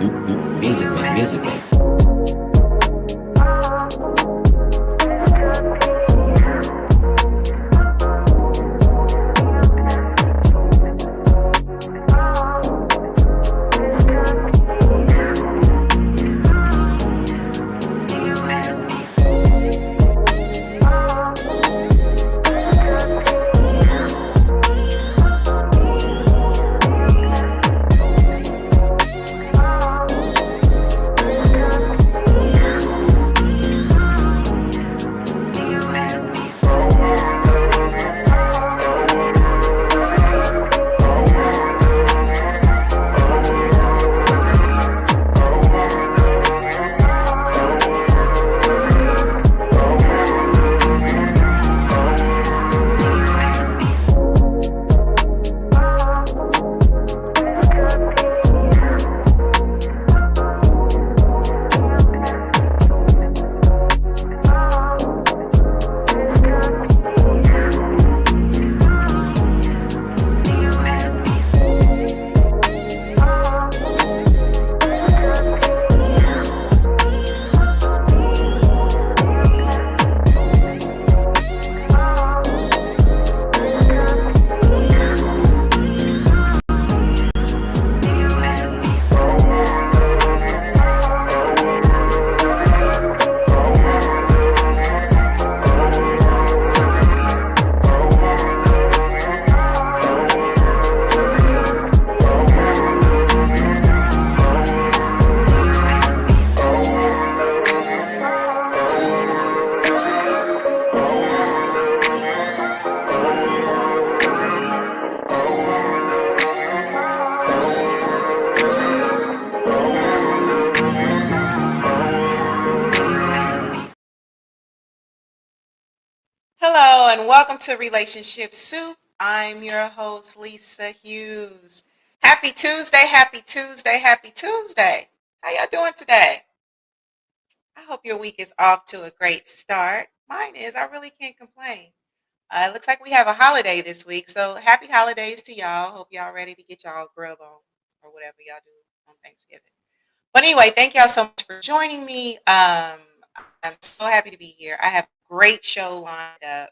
Musically. Hello and welcome to Relationship Soup. I'm your host, Lisa Hughes. Happy Tuesday, happy Tuesday, happy Tuesday. How y'all doing today? I hope your week is off to a great start. Mine is. I really can't complain. It looks like we have a holiday this week, so happy holidays to y'all. Hope y'all ready to get y'all grub on or whatever y'all do on Thanksgiving. But anyway, thank y'all so much for joining me. I'm so happy to be here. I have a great show lined up.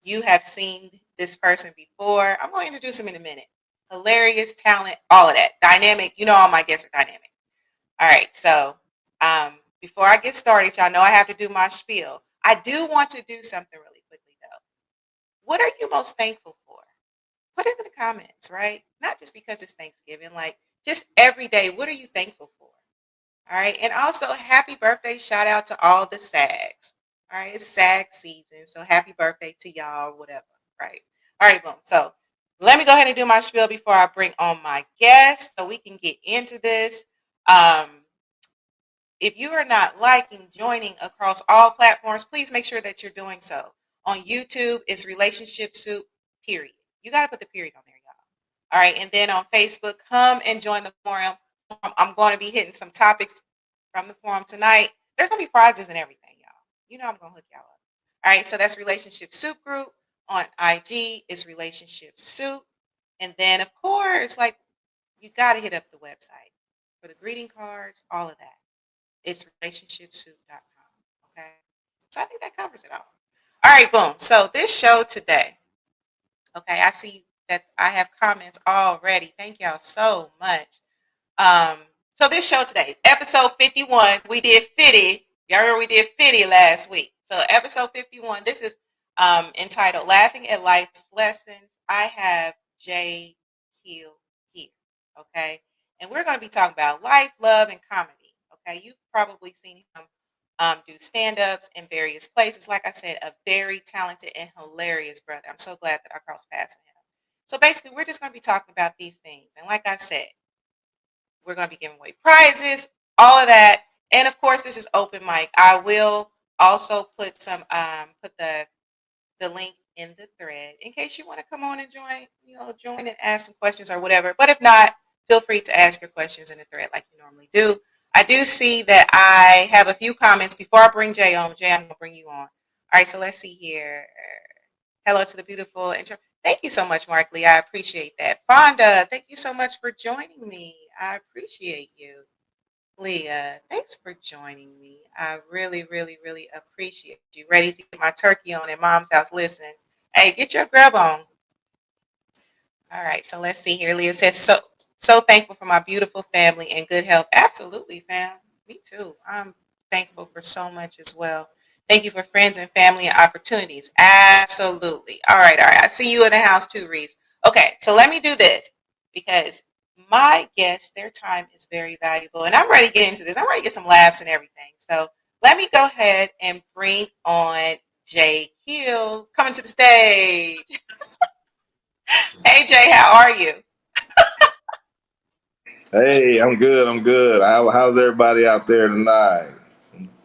You have seen this person before. I'm going to introduce him in a minute. Hilarious, talent, all of that. Dynamic. You know all my guests are dynamic. All right. So before I get started, y'all know I have to do my spiel. I do want to do something really quickly, though. What are you most thankful for? Put it in the comments, right? Not just because it's Thanksgiving. Like, just every day, what are you thankful for? All right. And also, happy birthday shout out to all the SAGs. All right. It's SAG season. So happy birthday to y'all, whatever. Right. All right. Boom. So let me go ahead and do my spiel before I bring on my guest so we can get into this. If you are not liking, joining across all platforms, please make sure that you're doing so. On YouTube, it's Relationship Soup, period. You got to put the period on there, y'all. All right. And then on Facebook, come and join the forum. I'm going to be hitting some topics from the forum tonight. There's going to be prizes and everything, y'all. You know I'm going to hook y'all up. All right. So that's RelationshipSoupGroup. On IG, it's RelationshipSoup. And then, of course, like, you got to hit up the website for the greeting cards, all of that. It's RelationshipSoup.com. Okay. So I think that covers it all. All right, boom. So this show today, okay, I see that I have comments already. Thank y'all so much. So this show today, episode 51, we did 50. Y'all remember we did 50 last week. So episode 51, this is entitled Laughing at Life's Lessons. I have Jay Kîll here, okay? And we're going to be talking about life, love, and comedy. Okay, you've probably seen him do stand-ups in various places. Like I said, a very talented and hilarious brother. I'm so glad that I crossed paths with him. So basically, we're just going to be talking about these things. And like I said, we're going to be giving away prizes, all of that. And of course, this is open mic. I will also put some put the link in the thread in case you want to come on and join and ask some questions or whatever. But if not, feel free to ask your questions in the thread like you normally do. I do see that I have a few comments before I bring Jay on. Jay, I'm going to bring you on. All right, so let's see here. Hello to the beautiful intro. Thank you so much, Mark Lee. I appreciate that. Fonda, thank you so much for joining me. I appreciate you. Leah, thanks for joining me. I really, really, really appreciate you. Ready to get my turkey on at mom's house. Listen, hey, get your grub on. All right, so let's see here. Leah says, so thankful for my beautiful family and good health. Absolutely, fam. Me too. I'm thankful for so much as well. Thank you for friends and family and opportunities. Absolutely. All right. I see you in the house too, Reese. Okay, so let me do this because my guests, their time is very valuable. And I'm ready to get into this. I'm ready to get some laughs and everything. So let me go ahead and bring on Jay Kîll coming to the stage. Hey Jay, how are you? Hey, I'm good. I'm good. How's everybody out there tonight?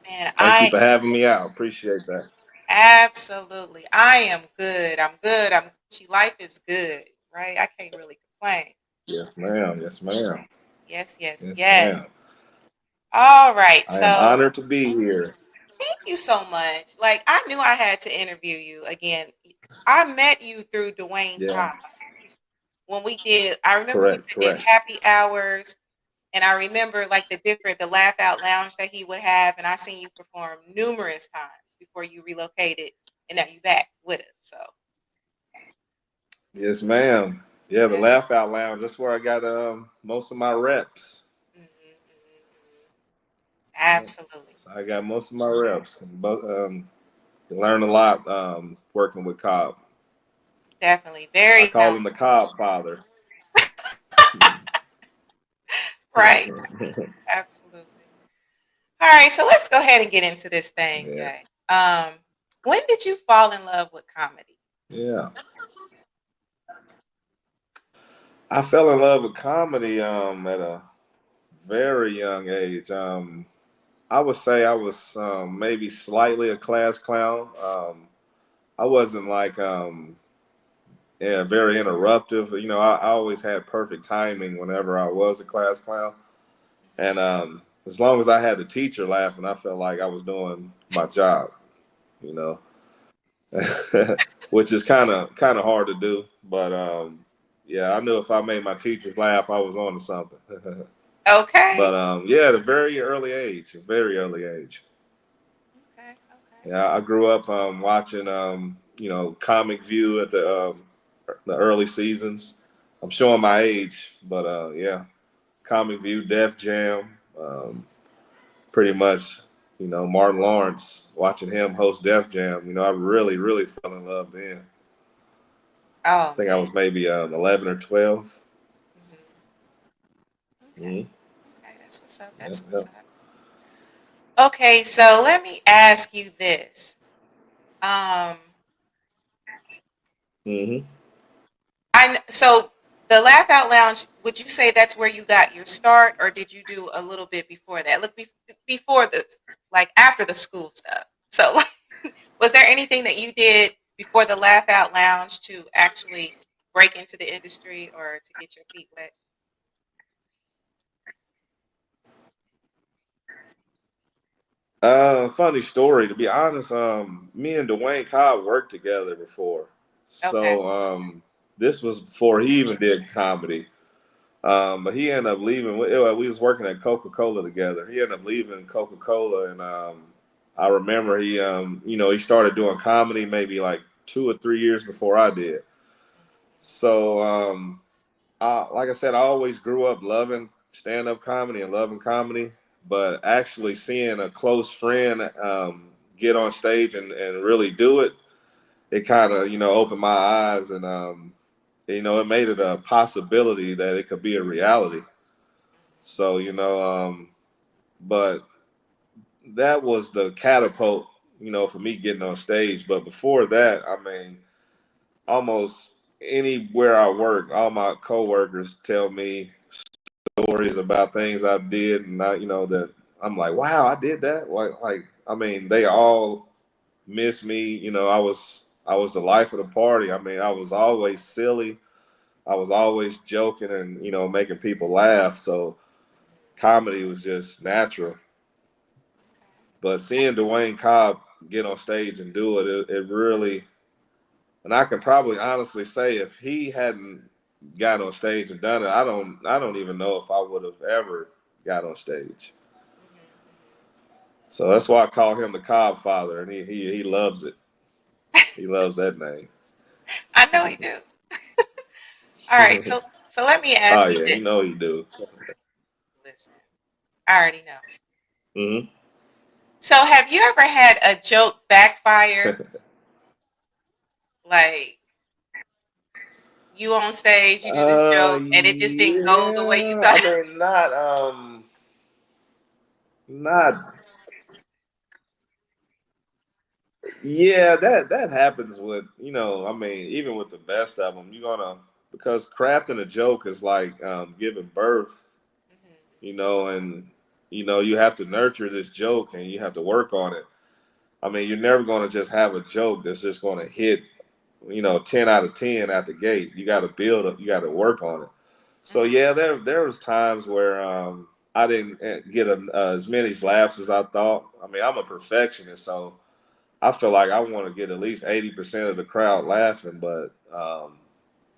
Man, Thank you I for having me out. Appreciate that. absolutely. I am good. I'm good. Life is good, right? I can't really complain. Yes, ma'am. Yes, ma'am. Yes, yes, Yes, yes. ma'am. All right. I am So honored to be here. thank you so much. Like I knew I had to interview you again. I met you through Dwayne Yeah, Cobb when we did. I remember we correct, did correct. happy hours, and I remember like the laugh out lounge that he would have, and I seen you perform numerous times before you relocated, and now you back with us. So Yes, ma'am. Yeah, the yeah. Laugh Out Lounge. That's where I got most of my reps. Mhm, mhm, mhm. Yep. Absolutely. So I got most of my reps. But learned a lot working with Cobb. Definitely. I Very call talented. him the Cobb father. Right. Absolutely. All right. So let's go ahead and get into this thing, Yeah, Jay. When did you fall in love with comedy? yeah. I fell in love with comedy at a very young age. I would say I was maybe slightly a class clown. I wasn't like yeah, very interruptive. You know, I always had perfect timing whenever I was a class clown, and as long as I had the teacher laughing, I felt like I was doing my job. You know, which is kind of hard to do, but yeah, I knew if I made my teachers laugh, I was on to something. Okay. But yeah, at a very early age, a very early age. Okay. Okay. Yeah, I grew up watching, Comic View at the early seasons. I'm showing my age, but yeah, Comic View, Def Jam, pretty much, Martin Lawrence, watching him host Def Jam. I really, really fell in love then. I Oh think I man. was maybe 11 or 12. Hmm. Okay. Mm-hmm. Okay. That's what's up. Yep, That's what's yep. up. Okay. So let me ask you this. Um, Mm-hmm. so the Laugh Out Lounge, would you say that's where you got your start, or did you do a little bit before that? Look, before this, like after the school stuff. So, like, was there anything that you did before the Laugh Out Lounge to actually break into the industry or to get your feet wet? Funny story. To be honest, me and Dwayne Cobb worked together before, Okay. so this was before he even did comedy. But he ended up leaving. We was working at Coca Cola together. He ended up leaving Coca Cola, and I remember he started doing comedy maybe like 2 or 3 years before I did. So like I said, I always grew up loving stand up comedy and loving comedy, but actually seeing a close friend get on stage and really do it, it kind of opened my eyes, and it made it a possibility that it could be a reality. So but that was the catapult, for me getting on stage. But before that, I mean, almost anywhere I work, all my coworkers tell me stories about things I did, and that I'm like, wow, I did that. Like, I mean, they all miss me. I was the life of the party. I mean, I was always silly. I was always joking and making people laugh. So comedy was just natural. But seeing Dwayne Cobb get on stage and do it, it really, and I can probably honestly say if he hadn't got on stage and done it, I don't even know if I would have ever got on stage. So that's why I call him the Cobb Father, and he loves it. He loves that name. I know he do. All right, so let me Oh ask you yeah, this. you know you do. Listen, I already know. Hmm. So have you ever had a joke backfire? Like you on stage, you do this joke, and it just didn't go the way you Yeah. thought. I mean, not. Yeah, that happens with I mean, even with the best of them, you're gonna because crafting a joke is like giving birth, Mhm, and you have to nurture this joke and you have to work on it. I mean, you're never gonna just have a joke that's just gonna hit 10 out of 10 at the gate. You got to build up. You got to work on it. So mhm, yeah, there was times where I didn't get as many laughs as I thought. I mean, I'm a perfectionist, so I feel like I want to get at least 80% of the crowd laughing. But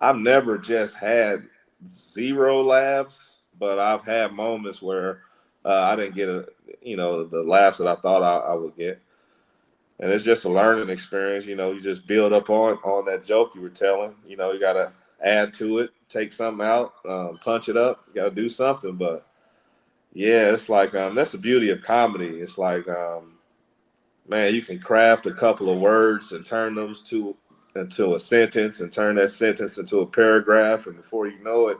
I've never just had zero laughs, but I've had moments where I didn't get the laughs that I thought I would get. And it's just a learning experience. You just build up on that joke you were telling. You got to add to it, take something out, punch it up. You got to do something. But yeah, it's like that's the beauty of comedy. It's like man, you can craft a couple of words and turn those into a sentence, and turn that sentence into a paragraph, and before you know it,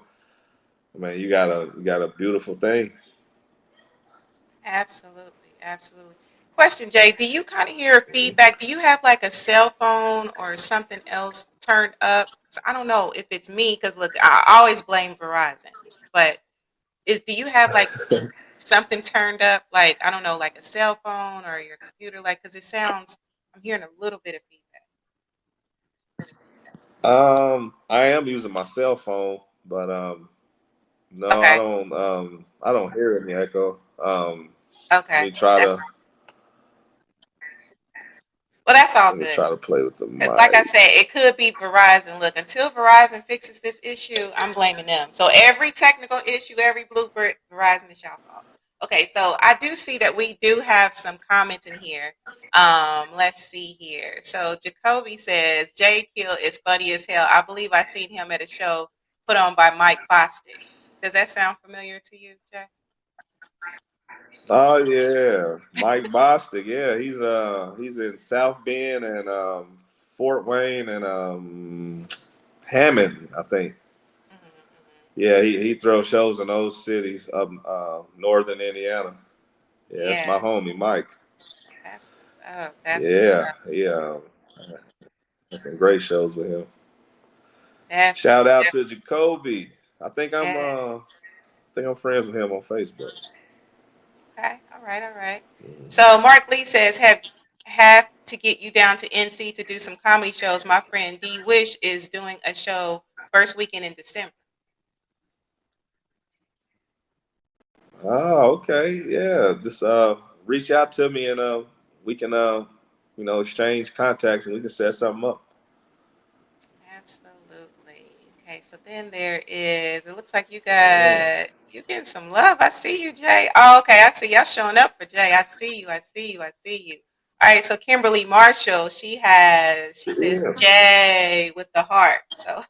I mean, you got a beautiful thing. absolutely, absolutely. Question, Jay, do you kind of hear feedback? Do you have like a cell phone or something else turned up? 'Cause I don't know if it's me, because look, I always blame Verizon, but do you have like something turned up, like I don't know, like a cell phone or your computer, like because it sounds, I'm hearing a little bit of feedback. I am using my cell phone, but no, I Okay, don't. I don't hear any echo. Let okay, me try that's to well, that's all let me good. try to play with the Because, like I mic. said, it could be Verizon. Look, until Verizon fixes this issue, I'm blaming them. So every technical issue, every blooper, Verizon is y'all fault. Okay, so I do see that we do have some comments in here. Let's see here. So Jacoby says Jay Kîll is funny as hell. I believe I seen him at a show put on by Mike Bostic. Does that sound familiar to you, Jay? Oh yeah, Mike Bostic. Yeah, he's in South Bend and Fort Wayne and Hammond, I think. Hmm, hmm. Yeah, he throws shows in those cities up northern Indiana. Yeah, that's my Yeah, homie, Mike. that's what's up. That's what's Yeah, up. he had some great shows with him. Shout Definitely, out to definitely. Jacoby. I think I'm Yeah. friends with him on Facebook. Okay. All right. All right. So Mark Lee says, have to get you down to NC to do some comedy shows. My friend D Wish is doing a show first weekend in December. Oh, okay. Yeah, just reach out to me and we can exchange contacts and we can set something up. Absolutely. Okay. So then there is. It looks like Yeah. you getting some love. I see you, Jay. Oh, okay. I see y'all showing up for Jay. I see you. I see you. I see you. All right. So Kimberly Marshall, she says Yeah. Jay with the heart. So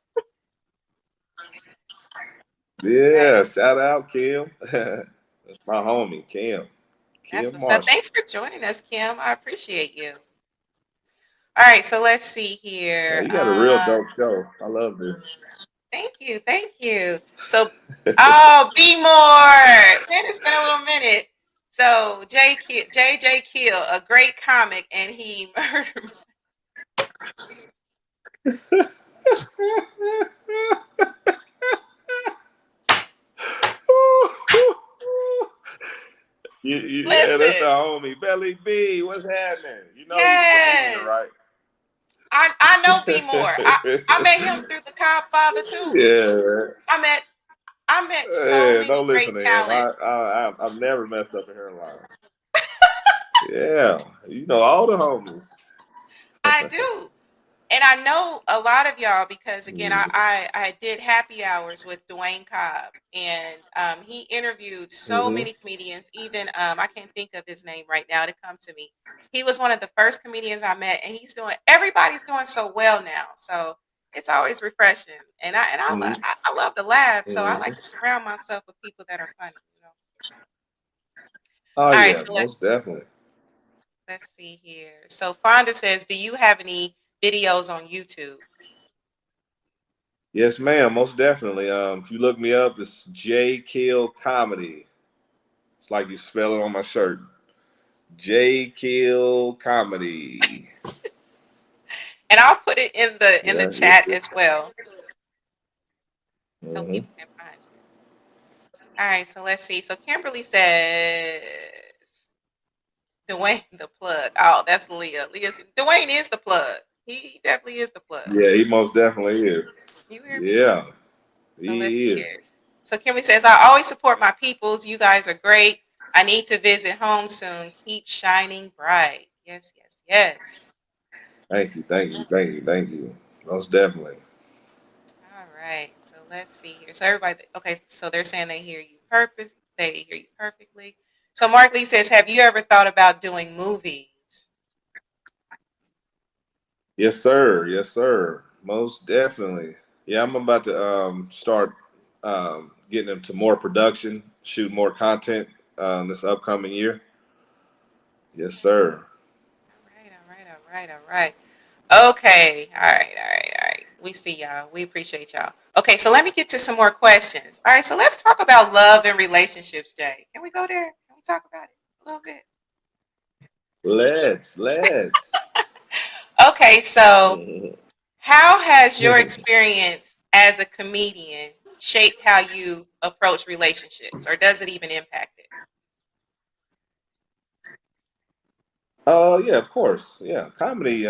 okay. Yeah. Shout out Kim. That's my homie, Kim. That's Kim what's up. Marshall. Thanks for joining us, Kim. I appreciate you. All right, so let's see Yeah, here. you got a real dope show. I love this. Thank you, thank you. So, oh, be more. Man, it's been a little minute. So, J. Kîll, a great comic, and he murdered. Yeah, that's Listen, our homie. Belly B, what's happening? You know he's a comedian, yes, right? I know Be More. I met him through the Cobb Father too. Yeah. I met I met so Yeah, many don't listen great to him. talents. I've never messed up a hairline. Yeah, all the homies. I do. And I know a lot of y'all because again, Mhm. I did happy hours with Dwayne Cobb, and he interviewed so Mhm. many comedians. Even I can't think of his name right now to come to me. He was one of the first comedians I met, and everybody's doing so well now. So it's always refreshing, and Mhm. I love to laugh, so I like Mhm. to surround myself with people that are funny. Oh All right, yeah, so most definitely. let's see here. So Fonda says, "Do you have any videos on YouTube?" Yes, ma'am. Most definitely. If you look me up, it's Jay Kîll Comedy. It's like you spell it on my shirt. Jay Kîll Comedy. And I'll put it in the Yeah. chat as well so Mhm. people can find you. All right, so let's see. So Kimberly says Dwayne the plug. Oh, that's Leah. Dwayne is the plug. He definitely is the plug. Yeah, he most definitely is. You hear me? Yeah, So let's he see here. is. So Kimberly says, I always support my peoples. You guys are great. I need to visit home soon. Keep shining bright. Yes, yes, yes. Thank you, thank you, thank you, thank you. Most definitely. All right. So let's see here. So everybody, okay. So they're saying they hear you perfect. They hear you perfectly. So Mark Lee says, have you ever thought about doing movies? Yes, sir. Yes, sir. Most definitely. Yeah, I'm about to start getting into more production, shoot more content this upcoming year. Yes, sir. All right. All right. All right. All right. Okay. All right. All right. All right. We see y'all. We appreciate y'all. Okay. So let me get to some more questions. All right. So let's talk about love and relationships, Jay. Can we go there? Can we talk about it a little bit? Let's. Okay. So Mhm. how has your experience as a comedian shaped how you approach relationships, or does it even impact it? Oh yeah, of course. Yeah, comedy.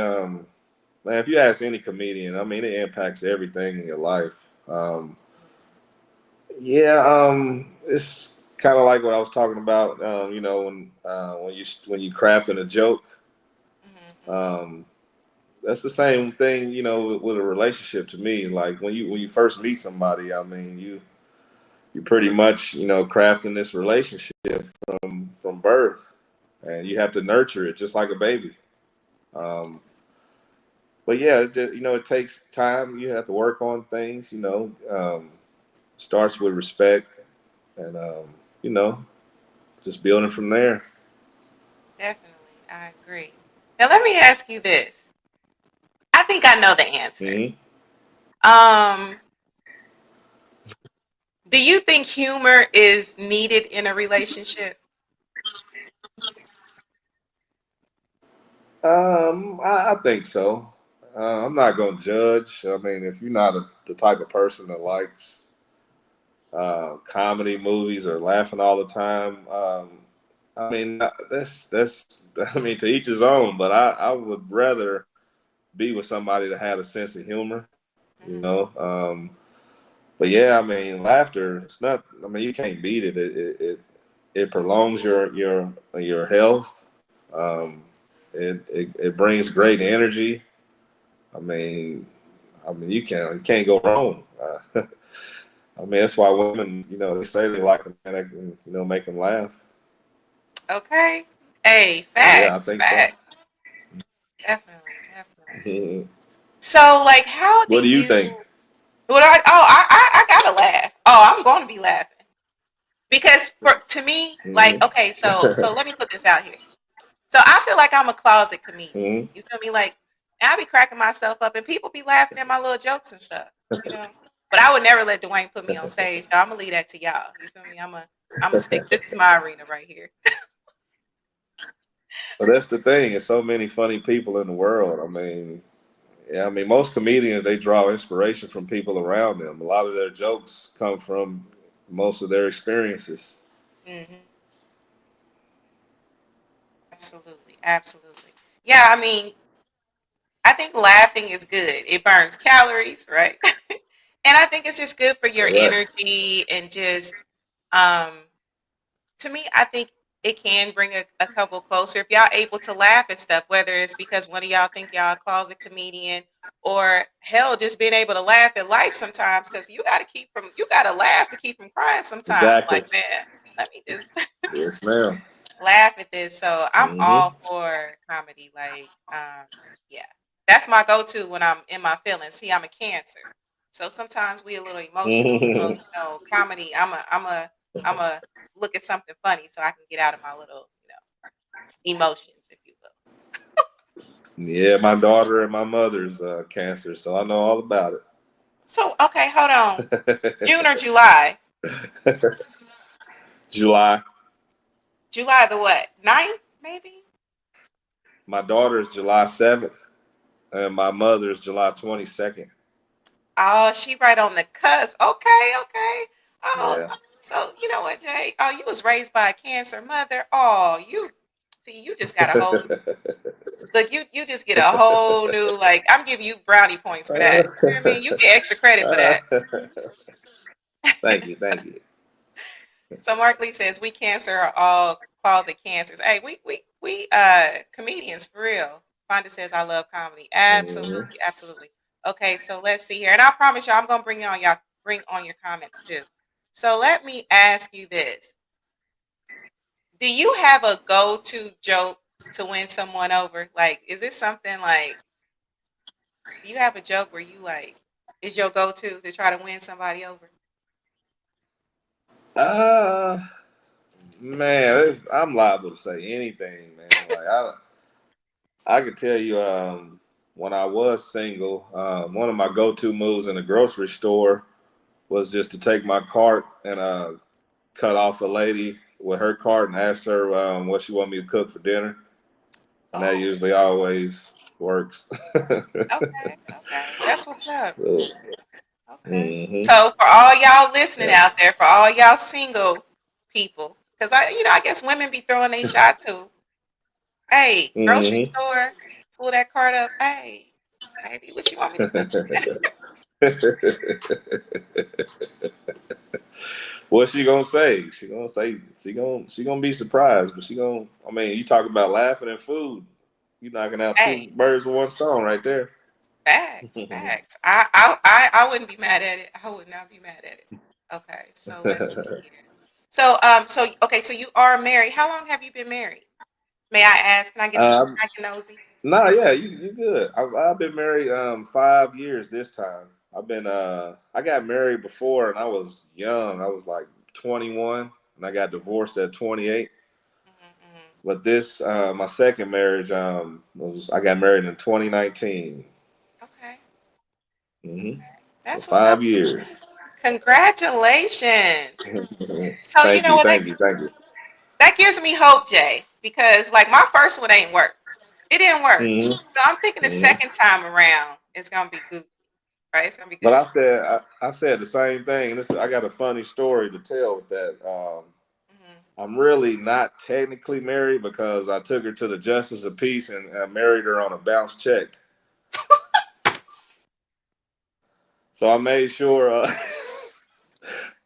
Man, if you ask any comedian, I mean, it impacts everything in your life. Um, yeah, it's kind of like what I was talking about. When you crafting a joke, Mm-hmm, um, that's the same thing. With a relationship to me. Like when you first meet somebody, I mean, you pretty much crafting this relationship from birth, and you have to nurture it just like a baby. Um, but yeah, it takes time. You have to work on things. Starts with respect, and you know, just building from there. definitely, I agree. Now let me ask you this. I think I know the answer. Hmm. Um, do you think humor is needed in a relationship? I think so. I'm not gonna judge. I mean, if you're not the type of person that likes comedy movies or laughing all the time, I mean, that's I mean, to each his own. But I would rather be with somebody that had a sense of humor. You Mhm. know. But yeah, I mean, laughter. It's not. I mean, you can't beat it. It prolongs your health. Um, it brings great energy. I mean, you can't go wrong. I mean, that's why women, they say they like a man that can, make them laugh. Okay. Hey, So yeah, I facts, think so. facts. Definitely, definitely. So, like, how do What do you think? you? What I gotta laugh. Oh, I'm going to be laughing because to me, like, Hmm. okay, so let me put this out here. So I feel like I'm a closet comedian. Hmm. You feel me? Like, I be cracking myself up, and people be laughing at my little jokes and stuff. You know, but I would never let Dwayne put me on stage. So I'm gonna leave that to y'all. You feel me? I'm a stick. This is my arena right here. But that's the thing. There's so many funny people in the world. I mean, yeah, I mean, most comedians they draw inspiration from people around them. A lot of their jokes come from most of their experiences. Hmm. Absolutely, absolutely. Yeah, I mean, I think laughing is good. It burns calories, right? And I think it's just good for your Right. energy and just um to me, I think it can bring a couple closer if y'all able to laugh at stuff, whether it's because one of y'all think y'all a closet comedian or hell, just being able to laugh at life sometimes, because you gotta laugh to keep from crying sometimes. Exactly. Like, man, let me just Yes, ma'am. laugh at this. So I'm Mm-hmm. all for comedy. Like, yeah, that's my go-to when I'm in my feelings. See, I'm a Cancer, so sometimes we a little emotional. So comedy. I'm a look at something funny so I can get out of my little emotions, if you will. Yeah, my daughter and my mother's cancer, so I know all about So okay, hold on. June it. or July? July. July the what? 9th, maybe? My daughter's July 7th, and my mother's July 22nd. Oh, she right on the cusp. Okay, okay. Oh, Yeah. so you know what, Jay? Oh, you was raised by a Cancer mother. Oh, you see, you just got a whole new look. You just get a whole new like. I'm giving you brownie points for that. You know what I mean? You get extra credit for that. Thank you, thank you. So Mark Lee says we Cancer are all closet cancers. Hey, we comedians for real. Fonda says I love comedy. Mhm. Absolutely, absolutely. Okay, so let's see here, and I promise you, I'm gonna bring on your comments too. So let me ask you this: do you have a go-to joke to win someone over? Like, is this something like? Do you have a joke where you like is your go-to to try to win somebody over? Uh, Man, I'm liable to say anything, man. Like I could tell you, when I was single, one of my go-to moves in the grocery store was just to take my cart and cut off a lady with her cart and ask her what she want me to cook for dinner, and that Oh, usually always works. okay, okay, that's what's up. Okay. Mm-hmm. So for all y'all listening Yeah. out there, for all y'all single people, because I guess women be throwing their shot too. Hey, grocery Mm-hmm. store, pull that cart up. Hey, baby, what you want me to cook? What's she gonna say? She gonna be surprised, but she gonna. I mean, you talk about laughing and food. You knocking out two Hey, birds with one stone right there. facts, facts. I wouldn't be mad at it. I would not be mad at it. Okay, so let's see here. So okay, so you are married. How long have you been married? May I ask? um, Can I get nosy? no, yeah, you good. I've been married 5 years this time. I got married before and I was young. I was like 21 and I got divorced at 28. Hmm. But this my second marriage I got married in 2019. Okay, Hmm. okay, So that's what's up. 5 years. Congratulations. So you Thank know you, what thank you, thank you. that gives me hope, Jay, because like my first one ain't work. It didn't work. Hmm. So I'm thinking the Hmm. second time around it's gonna be good, right? It's gonna be But good. I said the same thing. I got a funny story to tell with that. Hmm. I'm really not technically married because I took her to the justice of peace and married her on a bounce check. So I made sure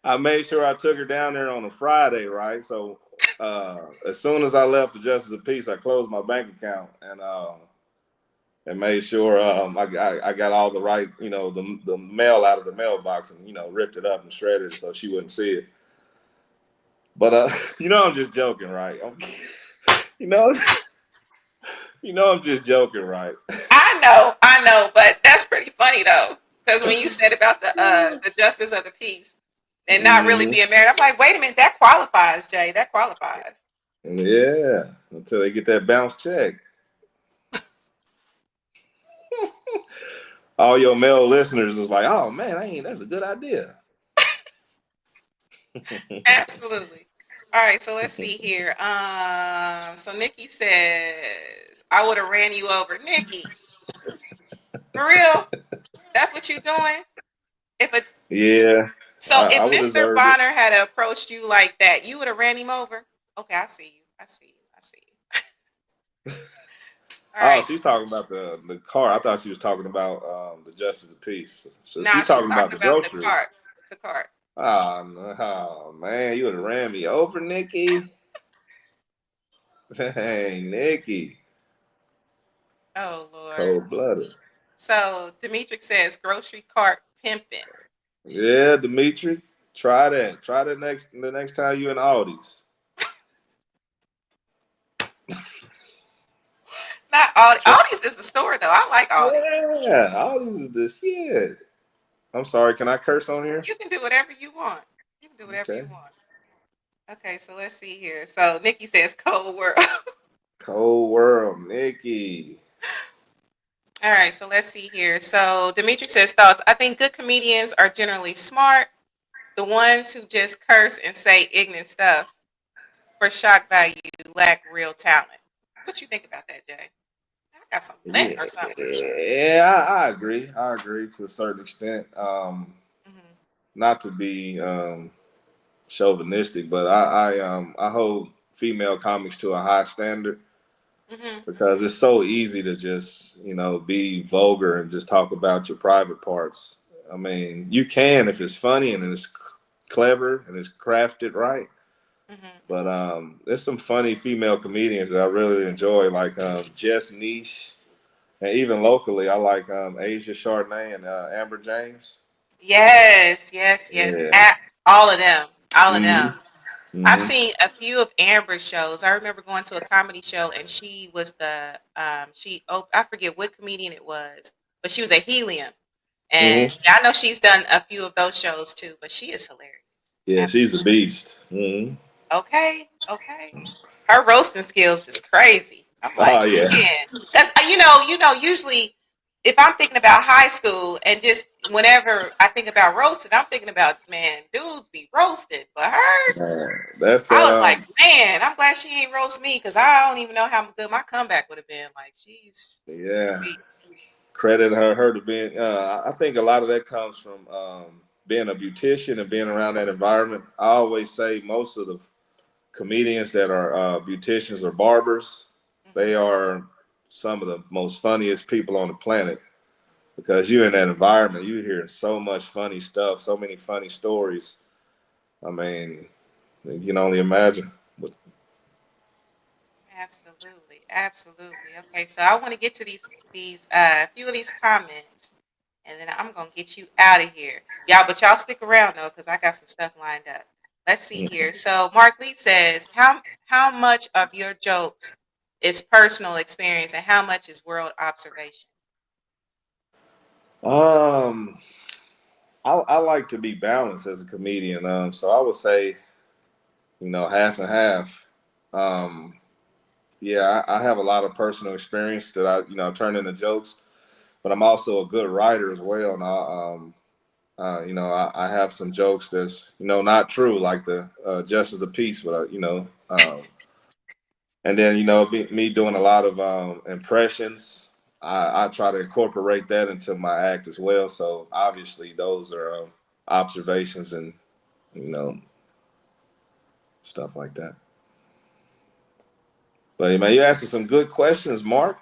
I made sure I took her down there on a Friday, right? So as soon as I left the justice of peace, I closed my bank account and made sure I got all the right, the mail out of the mailbox and ripped it up and shredded it so she wouldn't see it. But I'm just joking, right? You know, I'm just joking, right? I know, but that's pretty funny though, because when you said about the justice of the peace and not really Hmm. being married, I'm like, wait a minute, that qualifies, Jay. That qualifies. Yeah, until they get that bounce check. All your male listeners is like, oh man, that's a good idea. Absolutely. All right, so let's see here. So Nikki says, I would have ran you over. Nikki, for real? That's what you doing? If a Yeah, so I if would Mr. deserve it. Bonner had approached you like that, you would have ran him over? Okay, I see you. I see you. I see you. All Oh, right. she's talking about the car. I thought she was talking about the justice of peace. So Now she's she's talking about talking the about the groceries. cart. The cart. Oh, no, oh man, you would have ran me over, Nikki. Hey, Nikki, Oh Lord. cold blooded. So Demetric says grocery cart pimping. Yeah, Dimitri, try that. Try the next time you in Aldi's. Not Aldi. Aldi's is the store though. I like Aldi's. Yeah, Aldi's is the shit. I'm sorry, can I curse on here? You can do whatever you want. You can do whatever you Okay. want. Okay, so let's see here. So Nikki says cold world. Cold world, Nikki. All right, so let's see here. So Demetric says thoughts. I think good comedians are generally smart. The ones who just curse and say ignorant stuff for shock value lack real talent. What you think about that, Jay? I got some lint Yeah, or something. yeah, I agree. I agree to a certain extent. Hmm. Not to be chauvinistic, but I hold female comics to a high standard Hmm. because it's so easy to just be vulgar and just talk about your private parts. I mean, you can if it's funny and it's clever and it's crafted right. Hmm. But Hmm. there's some funny female comedians that I really enjoy, like Jess Niche, and even locally, I like Asia Chardonnay and Amber James. Yes, yes, yes. Yeah. All of them. All of them. Hmm. I've Hmm. seen a few of Amber's shows. I remember going to a comedy show and she was the I forget what comedian it was, but she was a helium. And Hmm. I know she's done a few of those shows too, but she is hilarious. Yeah, she's a Absolutely. beast. Hmm. Okay, okay. Her roasting skills is crazy. I'm Oh like, yeah. man, because usually if I'm thinking about high school and just whenever I think about roasting, I'm thinking about man, dudes be roasted, but her, Man, that's I was like, man, I'm glad she ain't roast me because I don't even know how good my comeback would have been. Like, she's a yeah. beat. Credit her to being. I think a lot of that comes from being a beautician and being around that environment. I always say most of the comedians that are beauticians or barbers, they Hmm. are some of the most funniest people on the planet because you're in that environment. You hear so much funny stuff, so many funny stories. I mean, you can only imagine. Absolutely, absolutely. Okay, so I want to get to these few of these comments, and then I'm gonna get you out of here, y'all. But y'all stick around though, because I got some stuff lined up. Let's see here. So Mark Lee says, how much of your jokes is personal experience, and how much is world observation? Um, I like to be balanced as a comedian. So I would say, half and half. Um, yeah, I have a lot of personal experience that I turn into jokes, but I'm also a good writer as well. And I have some jokes that's not true, like the justice of peace, but and then me doing a lot of impressions. I try to incorporate that into my act as well. So obviously, those are observations and you know stuff like that. But man, you're asking some good questions, Mark.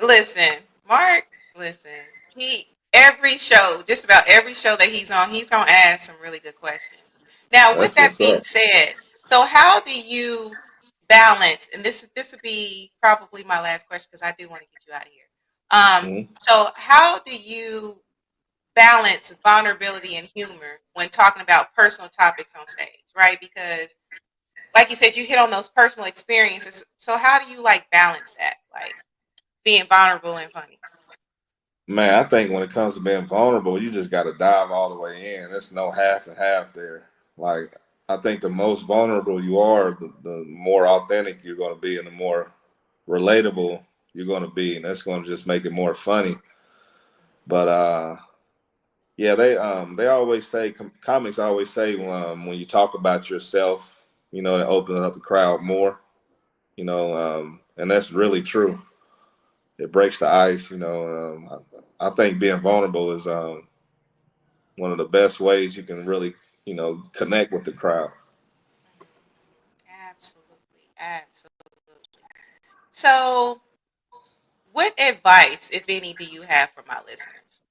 Listen, Mark. Listen, he every show, just about every show that he's gonna ask some really good questions. Now, with That's that what's being up. said, so how do you balance? And this would be probably my last question because I do want to get you out of here. Mhm. So how do you balance vulnerability and humor when talking about personal topics on stage, right? Because, like you said, you hit on those personal experiences. So how do you like balance that, like being vulnerable and funny? Man, I think when it comes to being vulnerable, you just got to dive all the way in. There's no half and half there. Like, I think the most vulnerable you are, the more authentic you're going to be, and the more relatable you're going to be, and that's going to just make it more funny. But yeah, they always say comics always say when you talk about yourself, it opens up the crowd more. And that's really true. It breaks the ice. I think being vulnerable is one of the best ways you can really connect with the crowd. Absolutely, absolutely. So, what advice, if any, do you have for my listeners?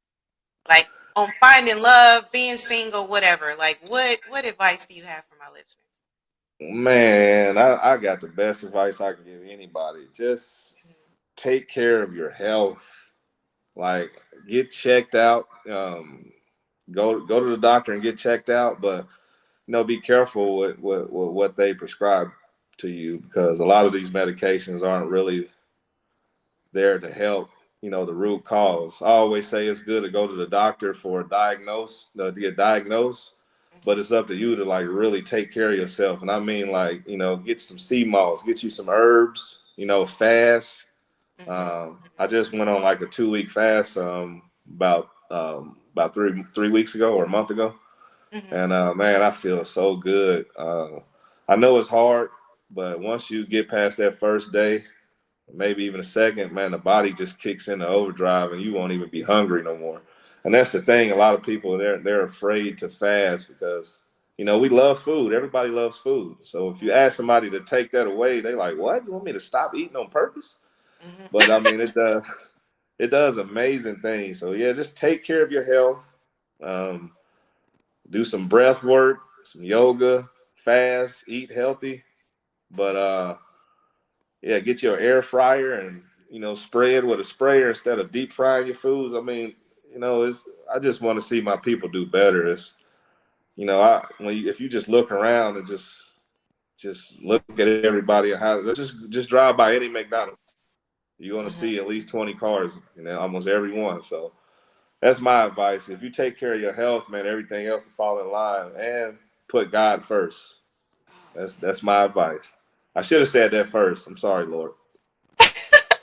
Like on finding love, being single, whatever. Like, what advice do you have for my listeners? Man, I got the best advice I can give anybody. Just take care of your health. Like, get checked out. Go to the doctor and get checked out, but be careful with what they prescribe to you, because a lot of these medications aren't really there to help, the root cause. I always say it's good to go to the doctor for a to get diagnosed, but Mhm. it's up to you to like really take care of yourself. And I mean, like, get some sea moss, get you some herbs, fast. Mhm. I Mhm. just went on like a 2 week fast about 3 weeks ago or a month ago, Mhm. and man, I feel so good. I know it's hard, but once you get past that first day, maybe even a second, man, the body just kicks into overdrive and you won't even be hungry no more. And that's the thing. A lot of people, they're afraid to fast because, we love food. Everybody loves food. So if you ask somebody to take that away, they like, what? You want me to stop eating on purpose? Mhm. But I mean, it does amazing things. So yeah, just take care of your health. Um, do some breath work, some yoga, fast, eat healthy. But Mhm. yeah, get your air fryer and spray it with a sprayer instead of deep frying your foods. I mean, it's I just want to see my people do better. It's I when you, if you just look around and just look at everybody, how just drive by any McDonald's, you're gonna see Mhm. at least 20 cars, almost every one. So that's my advice. If you take care of your health, man, everything else will fall in line, and put God first. That's my advice. I should have said that first. I'm sorry, Lord.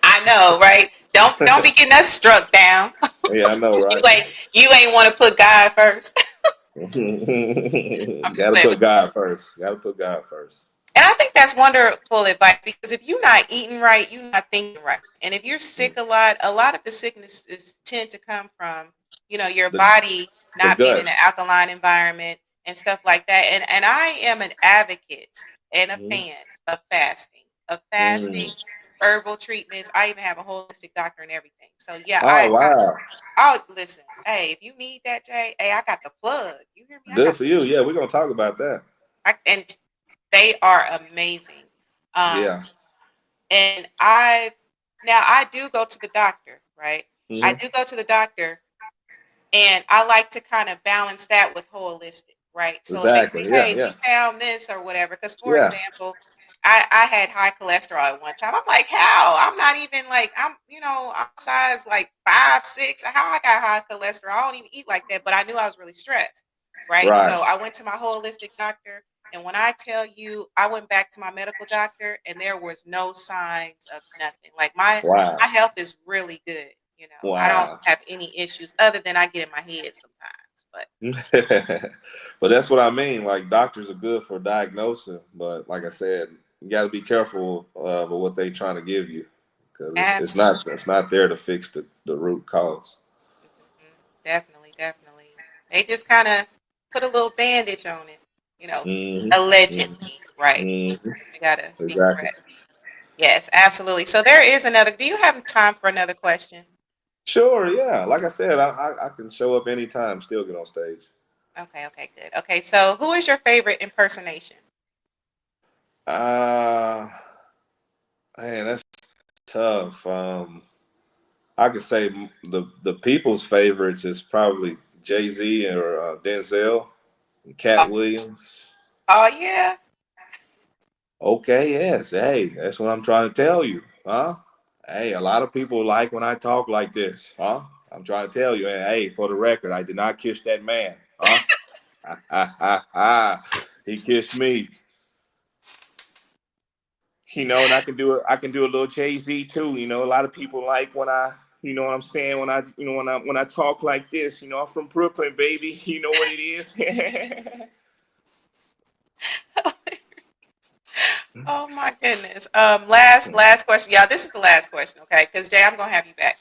I know, right? Don't be getting us struck down. Yeah, I know, you right? ain't want to put God first. I'm just Got to playing put with you. God first. Got to put God first. And I think that's wonderful advice, because if you're not eating right, you're not thinking right. And if you're sick a lot of the sicknesses tend to come from, your The body the not being gut. in an alkaline environment and stuff like that. And I am an advocate and a Mm. fan of fasting, Mm. herbal treatments. I even have a holistic doctor and everything. So yeah, Oh wow, I'll listen. Hey, if you need that, Jay, hey, I got the plug. You hear me? I good got for you. Yeah, we're gonna talk about that. and they are amazing. Um, Yeah. and I do go to the doctor, right? I Hmm. do go to the doctor, and I like to kind of balance that with holistic, right? So if they say, Exactly. Yeah. hey, Yeah. we found this or whatever, because for Yeah. example, I had high cholesterol at one time. I'm like, how? I'm not even like, I'm size like 5'6". How I got high cholesterol? I don't even eat like that, but I knew I was really stressed, right? Right. So I went to my holistic doctor. And when I tell you, I went back to my medical doctor and there was no signs of nothing. Like Wow. my health is really good. I don't Wow. have any issues other than I get in my head sometimes. But But that's what I mean. Like, doctors are good for diagnosing, but like I said, you got to be careful with what they trying to give you, because it's not there to fix the root cause. mhm, definitely, definitely. They just kind of put a little bandage on it, you know, Hmm. allegedly, right? Hmm. Because we gotta be Exactly. correct. Yes, absolutely. So there is another. Do you have time for another question? Sure. Yeah. Like I said, I can show up anytime, still get on stage. Okay, okay, good. Okay, so who is your favorite impersonation? Uh Man, that's tough. I could say the people's favorites is probably Jay-Z or Denzel, and Oh, Cat Williams. oh yeah. Okay, yes. Hey, that's what I'm trying to tell you, huh? Hey, a lot of people like when I talk like this, huh? I'm trying to tell you. And hey, for the record, I did not kiss that man, huh? Ha ha ha ha. He kissed me. And I can do it. I can do a little Jay Z too. A lot of people like when what I'm saying, when I talk like this. I'm from Brooklyn, baby. You know what it is. Oh my goodness. Last question. Yeah, this is the last question, okay? Because Jay, I'm gonna have you back.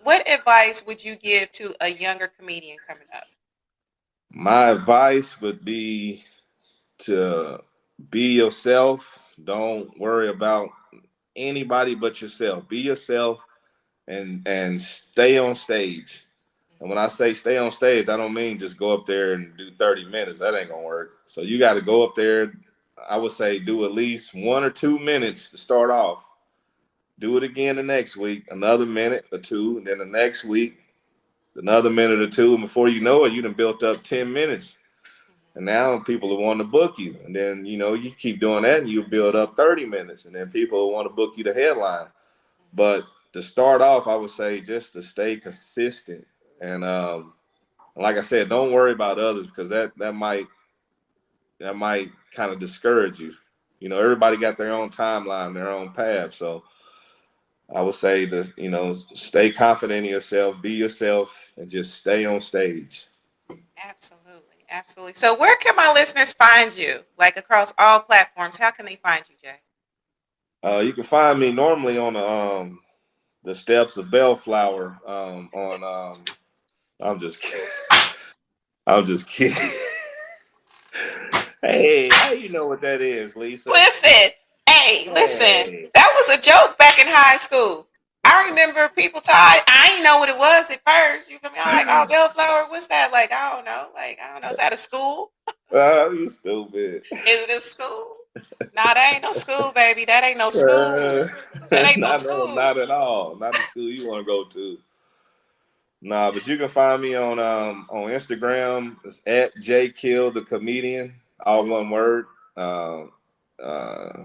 What advice would you give to a younger comedian coming up? My advice would be to be yourself. Don't worry about anybody but yourself. Be yourself and stay on stage. And when I say stay on stage, I don't mean just go up there and do 30 minutes. That ain't gonna work. So you got to go up there. I would say do at least 1 or 2 minutes to start off, Do it again the next week, another minute or two, and then the next week, another minute or two. And before you know it, you done built up 10 minutes. And now people will want to book you. And then, you keep doing that and you build up 30 minutes. And then people will want to book you the headline. But to start off, I would say just to stay consistent. And like I said, don't worry about others because that might kind of discourage you. Everybody got their own timeline, their own path. So I would say to, stay confident in yourself, be yourself, and just stay on stage. Absolutely, absolutely. So where can my listeners find you? Like across all platforms, how can they find you, Jay? You can find me normally on the steps of Bellflower on I'm just kidding. I'm just kidding. Hey, how you know what that is, Lisa? Listen, hey, listen. Hey. That was a joke back in high school. I remember people taught. I didn't know what it was at first. You feel me? I'm like, oh, Bellflower, what's that? Like, I don't know. Like, I don't know. Is that a school? Oh, you stupid. Is it a school? Nah, that ain't no school, baby. That ain't no school. Uh, That ain't no not, no, school. not at all. Not the school you want to go to. Nah, but you can find me on Instagram. It's at Jay Kîll the comedian, all Mhm. one word.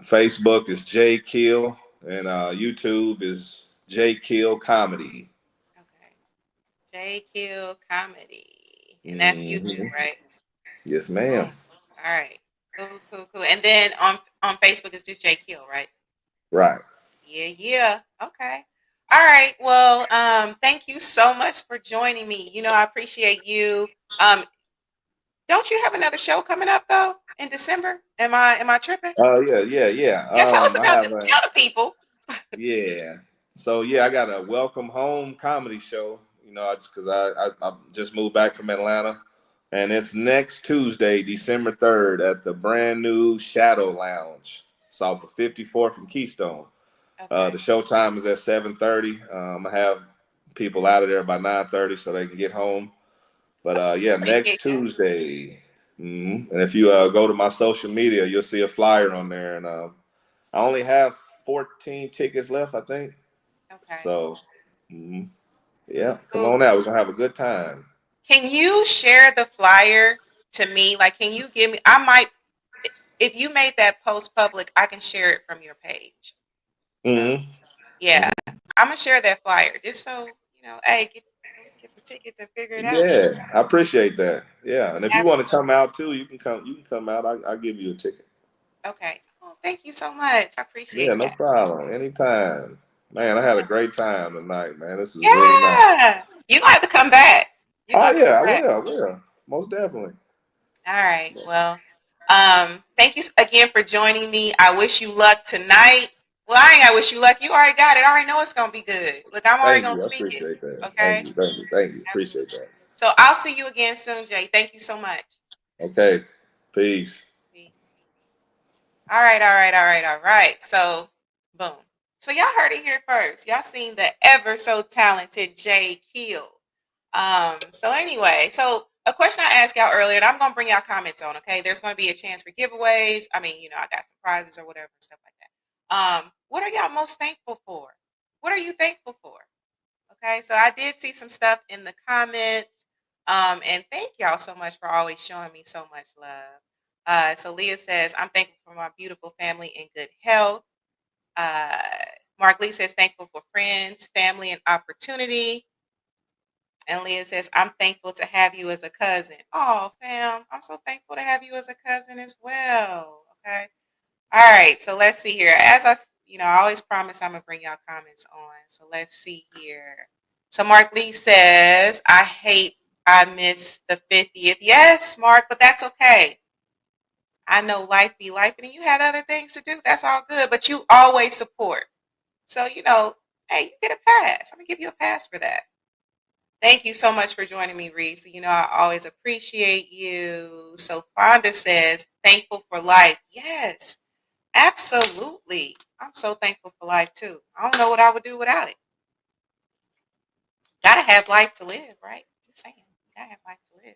Facebook is Jay Kîll, and YouTube is Jay Kîll Comedy. Okay. Jay Kîll Comedy. And that's YouTube, Hmm. right? Yes, Boom. ma'am. All right. Cool, cool, cool. And then on Facebook it's just Jay Kîll, right? Right. Yeah, yeah. Okay. All right. Well, thank you so much for joining me. I appreciate you. Um, don't you have another show coming up though in December? Am I tripping? Oh yeah, yeah, yeah. Yeah, tell us I about have the a tell the people. Yeah. So yeah, I got a welcome home comedy show. I just because I just moved back from Atlanta, and it's next Tuesday, December 3rd, at the brand new Shadow Lounge. It's off of 54th and Keystone. Okay. The show time is at 7:30. I have people out of there by 9:30 so they can get home. But yeah, Yeah, next yeah. Tuesday. And if you go to my social media, you'll see a flyer on there, and I only have 14 tickets left, I think. Okay. So, mhm, yeah, Cool, come cool. on out. We're gonna have a good time. Can you share the flyer to me? Like, can you give me? I might, if you made that post public, I can share it from your page. So, Hmm. yeah, Hmm. I'm gonna share that flyer just so hey, so we can get some tickets and figure it out. Yeah, I appreciate that. Yeah, and if you want to Absolutely. come out too, you can come. You can come out. I'll give you a ticket. Okay. Oh, thank you so much. I Yeah, appreciate no that. problem. Anytime. Man, Yes, I had a ma'am. great time tonight, man. This was really nice. Yeah. You're gonna have to come back. You're Oh gonna come yeah, I back. will. I will. Most definitely. All right. Well, thank you again for joining me. I wish you luck tonight. Well, I ain't gotta wish you luck. You already got it. I already know it's gonna be good. Look, I'm already Thank gonna you. I speak it. appreciate that. Thank Okay? you. Thank you. Thank you. Appreciate Absolutely. that. So I'll see you again soon, Jay. Thank you so much. Okay. Peace. Peace. All right, all right, all right, all right. So, boom. So y'all heard it here first. Y'all seen the ever so talented Jay Kîll. So anyway, so a question I asked y'all earlier, and I'm gonna bring y'all comments on, okay? There's gonna be a chance for giveaways. I mean, I got some prizes or whatever and stuff like that. What are y'all most thankful for? What are you thankful for? Okay, so I did see some stuff in the comments. And thank y'all so much for always showing me so much love. So Leah says, I'm thankful for my beautiful family and good health. Uh, Mark Lee says, thankful for friends, family, and opportunity. And Leah says, I'm thankful to have you as a cousin. Oh, fam, I'm so thankful to have you as a cousin as well. Okay. All right. So let's see here. As I always promise I'm going to bring y'all comments on. So let's see here. So Mark Lee says, I miss the 50th. Yes, Mark, but that's okay. I know life be life and you had other things to do. That's all good, but you always support. So, hey, you get a pass. I'm going to give you a pass for that. Thank you so much for joining me, Reese. I always appreciate you. So Fonda says, thankful for life. Yes, absolutely. I'm so thankful for life too. I don't know what I would do without it. Gotta have life to live, right? Just saying. Gotta have life to live.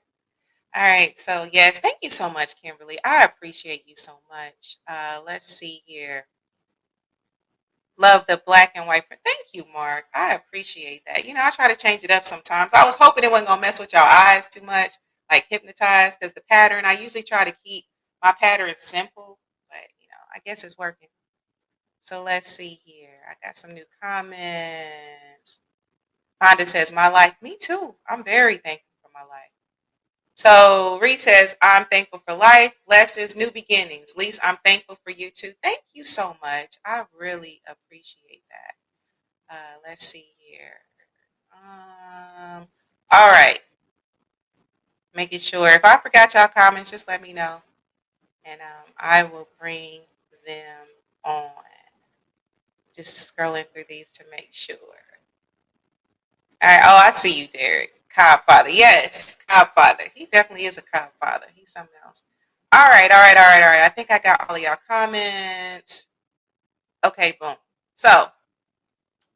All right. So yes, thank you so much, Kimberly. I appreciate you so much. Let's see here. Love the black and white print. Thank you, Mark. I appreciate that. I try to change it up sometimes. I was hoping it wasn't gonna mess with y'all eyes too much, like hypnotized, because the pattern I usually try to keep my pattern simple, but I guess it's working. So let's see here. I got some new comments. Fonda says, "My life." Me too. I'm very thankful for my life. So Reed says, "I'm thankful for life, lessons, new beginnings. Lise, I'm thankful for you too." Thank you so much. I really appreciate that. Let's see here. All right. Making sure. If I forgot y'all comments, just let me know. And I will bring them on. Just scrolling through these to make sure. All right. Oh, I see you, Derek. Cobb father. Yes, Cobb father. He definitely is a Cobb father. He's something else. All right. All right. All right. All right. I think I got all of y'all comments. Okay. Boom. So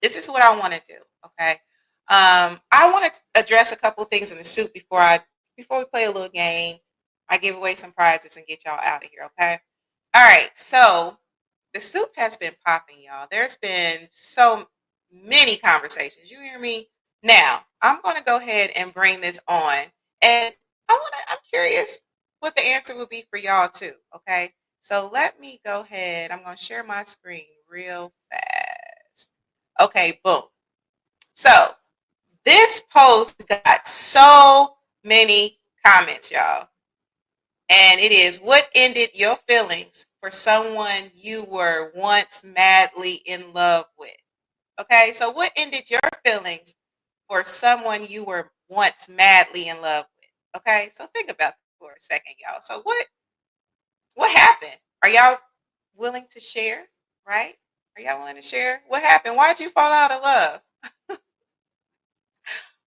this is what I want to do. Okay. I want to address a couple of things in the soup before we play a little game. I give away some prizes and get y'all out of here. Okay. All right. So the soup has been popping, y'all. There's been so many conversations. You hear me? Now, I'm going to go ahead and bring this on. And I'm curious what the answer will be for y'all too. Okay. So let me go ahead. I'm going to share my screen real fast. Okay, boom. So this post got so many comments, y'all. And it is, what ended your feelings for someone you were once madly in love with? Okay, so what ended your feelings for someone you were once madly in love with? Okay, so think about that for a second, y'all. So what happened? Are y'all willing to share? Right? Are y'all willing to share? What happened? Why'd you fall out of love?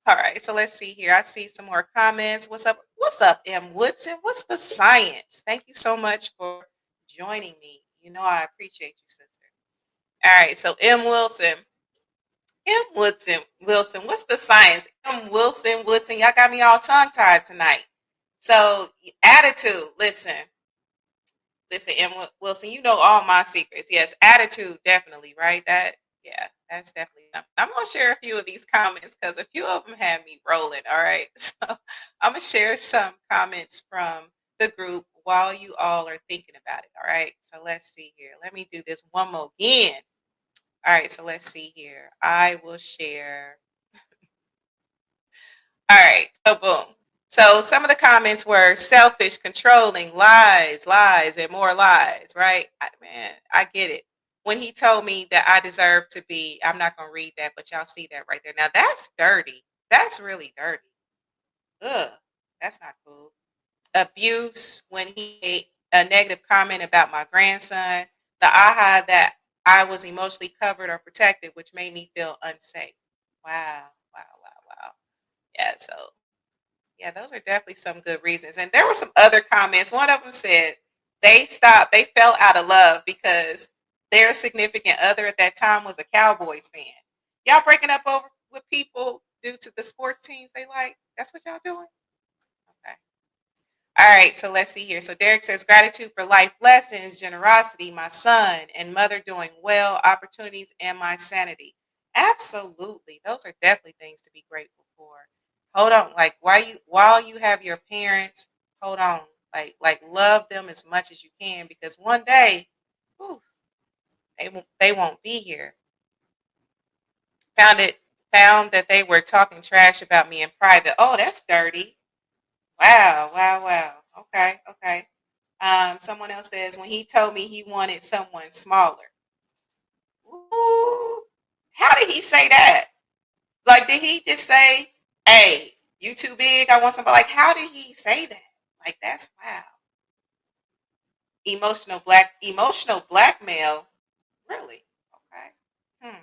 All right, so let's see here. I see some more comments. What's up? What's up, M. Woodson? What's the science? Thank you so much for joining me. I appreciate you, sister. All right, so M. Wilson. M. Wilson. What's the science? M. Woodson. Y'all got me all tongue tied tonight. So, attitude. Listen, M. Wilson, you know all my secrets. Yes, attitude, definitely, right? Yeah, that's definitely something. I'm going to share a few of these comments because a few of them had me rolling, all right? So I'm going to share some comments from the group while you all are thinking about it, all right? So let's see here. Let me do this one more again. All right, so let's see here. I will share. All right, so boom. So some of the comments were selfish, controlling, lies, and more lies, right? Man, I get it. When he told me that I deserve to be, I'm not going to read that, but y'all see that right there. Now that's dirty. That's really dirty. Ugh, that's not cool. Abuse, when he made a negative comment about my grandson, the aha that I was emotionally covered or protected, which made me feel unsafe. Wow, wow, wow, wow. Yeah, so yeah, those are definitely some good reasons. And there were some other comments. One of them said they fell out of love because their significant other at that time was a Cowboys fan. Y'all breaking up over with people due to the sports teams they like? That's what y'all doing? Okay. All right, so let's see here. So Derek says, gratitude for life lessons, generosity, my son and mother doing well, opportunities, and my sanity. Absolutely. Those are definitely things to be grateful for. Hold on. Like while you have your parents, hold on. Like love them as much as you can because one day, whew, they won't be here. Found it found that they were talking trash about me in private. Oh, that's dirty. Wow, wow, wow. Okay, okay. Someone else says when he told me he wanted someone smaller. Ooh, how did he say that? Like, did he just say, "Hey, you too big? I want somebody"? Like, how did he say that? Like, that's wow. Emotional blackmail. Really? Okay. Hmm.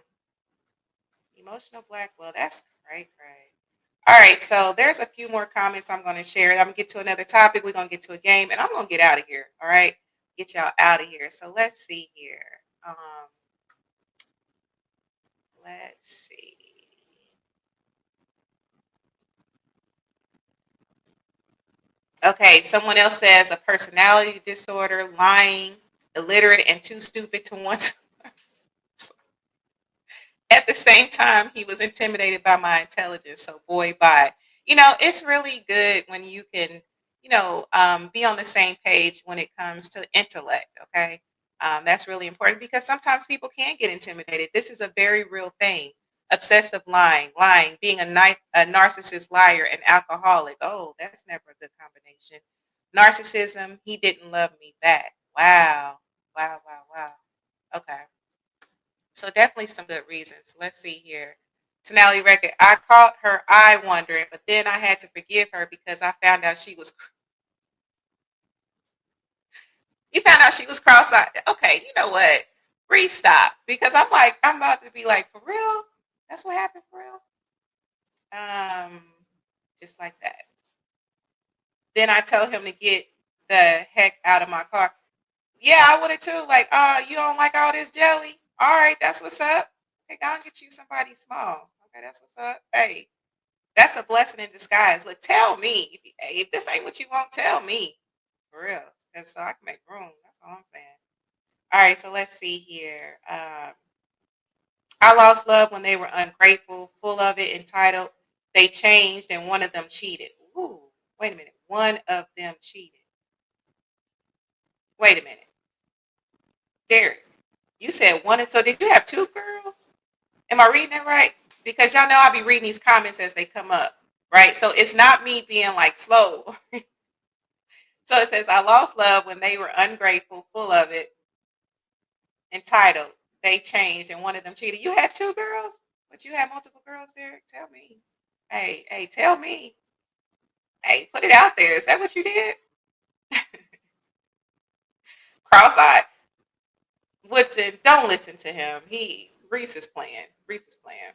Emotional black. Well, that's great, great. All right, so there's a few more comments I'm going to share. I'm going to get to another topic. We're going to get to a game, and I'm going to get out of here. All right, get y'all out of here. So let's see here. Um, let's see. Okay, someone else says a personality disorder, lying, illiterate, and too stupid to want to. At the same time, he was intimidated by my intelligence. So, boy, bye. It's really good when you can, be on the same page when it comes to intellect. Okay. That's really important because sometimes people can get intimidated. This is a very real thing. Obsessive lying, being a narcissist, liar, and alcoholic. Oh, that's never a good combination. Narcissism, he didn't love me back. Wow. Wow, wow, wow. Okay. So definitely some good reasons. Let's see here. Tonality record. I caught her eye wandering, but then I had to forgive her because I found out she was. You found out she was cross-eyed. Okay, you know what? Restop because I'm about to be like, for real. That's what happened for real. Um, just like that. Then I told him to get the heck out of my car. Yeah, I would have too. Like, you don't like all this jelly? All right, that's what's up. Okay, go and get you somebody small. Okay, that's what's up. Hey, that's a blessing in disguise. Look, tell me if this ain't what you want. Tell me for real, and so I can make room. That's all I'm saying. All right, so let's see here. I lost love when they were ungrateful, full of it, entitled. They changed, and one of them cheated. Ooh, wait a minute. One of them cheated. Wait a minute, Derek. You said one. So did you have two girls? Am I reading that right? Because y'all know I'll be reading these comments as they come up, right? So it's not me being like slow. So it says, I lost love when they were ungrateful, full of it, entitled. They changed, and one of them cheated. You had two girls? But you had multiple girls, Derek? Tell me. Hey, tell me. Hey, put it out there. Is that what you did? Cross-eyed. Woodson, don't listen to him. Reese is playing. Reese is playing.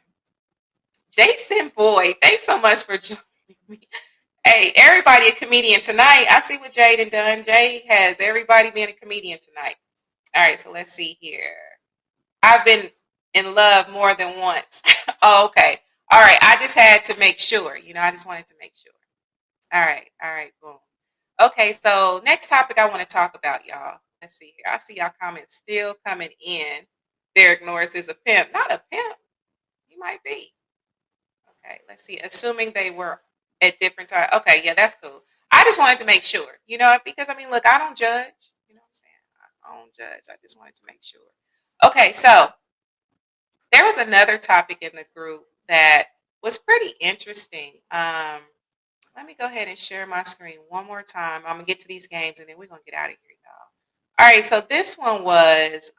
Jason Boyd, thanks so much for joining me. Hey, everybody a comedian tonight. I see what Jaden done. Jay has everybody being a comedian tonight. All right, so let's see here. I've been in love more than once. Oh, okay. All right. I just had to make sure. I just wanted to make sure. All right. All right. Boom. Okay. So next topic I want to talk about, y'all. Let's see here. I see y'all comments still coming in. Derek Norris is a pimp. Not a pimp. He might be. Okay. Let's see. Assuming they were at different times. Okay. Yeah, that's cool. I just wanted to make sure, because I mean, look, I don't judge. You know what I'm saying? I don't judge. I just wanted to make sure. Okay. So there was another topic in the group that was pretty interesting. Let me go ahead and share my screen one more time. I'm gonna get to these games and then we're gonna get out of here, y'all. All right, so this one was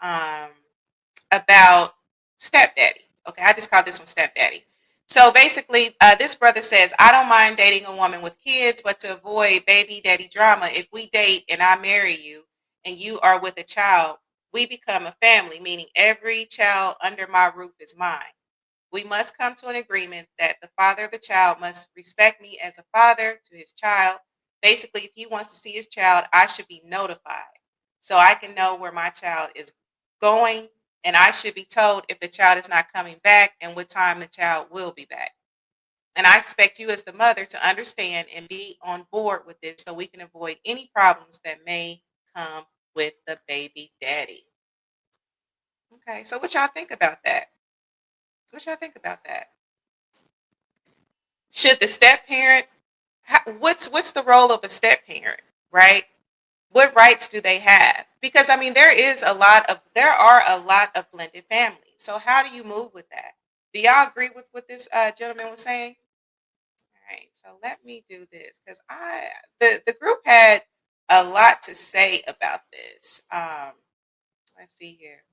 about stepdaddy. Okay, I just called this one stepdaddy. So basically, this brother says, I don't mind dating a woman with kids, but to avoid baby daddy drama, if we date and I marry you and you are with a child, we become a family, meaning every child under my roof is mine. We must come to an agreement that the father of the child must respect me as a father to his child. Basically, if he wants to see his child, I should be notified so I can know where my child is going, and I should be told if the child is not coming back and what time the child will be back. And I expect you as the mother to understand and be on board with this so we can avoid any problems that may come with the baby daddy. Okay, so what y'all think about that? What y'all think about that? Should the step parent? What's the role of a step parent, right? What rights do they have? Because I mean, there are a lot of blended families. So how do you move with that? Do y'all agree with what this gentleman was saying? All right, so let me do this because the group had a lot to say about this. Let's see here.